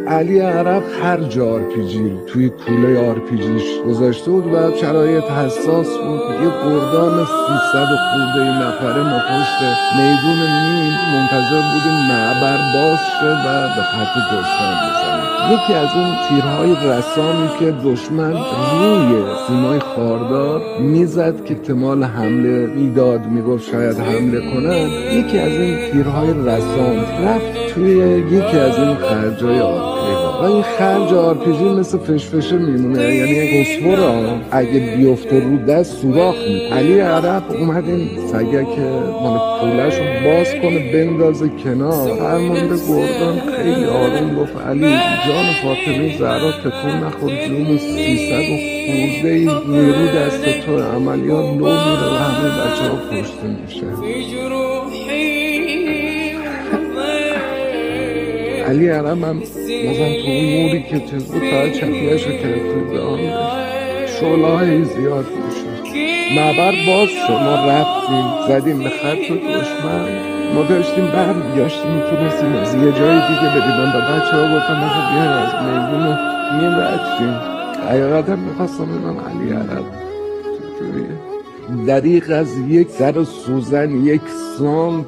علی عرب هر جا RPG توی کوله RPGش گذاشته بود و شرایط حساس بود. یه گردان 300 و خورده نفره ما پشت میدون نیم منتظر بودیم معبر باز شه و به خط دشمن بزنیم. یکی از اون تیرهای رسامی که دشمن روی سیمای خاردار میزد که احتمال حمله میداد، میگفت شاید حمله کنن، یکی از این تیرهای رسام رفت توی یکی از این خرجای و این خرج RPG مثل فشفشه میمونه، یعنی یک فسفر اگه بیفته رو دست سوراخ میکنه. علی عرب اومد این سگک مال پولش رو باز کنه بندازه کنار. فرمانده گردان خیلی آروم گفت علی جان فاطمه زهرا تکون نخور، جون 300 و خورده ای نیرو دست تو، عملیات لو میره و همه بچه ها کشته میشه. علی عرب هم مثلا تو اون موری که چیز بود فقط چپیهش رو کرد به آن شعله‌های زیاد میشد. معبر باز شد، ما رفتیم زدیم به خط دشمن. ما داشتیم برمیگشتیم میتونستیم از یه جای دیگه بریم و بچه ها گفتن مثلا بیان از میدون میرفتیم. حقیقتا میخواستم بگم علی عرب دریغ از یک سر سوزن 1 سانت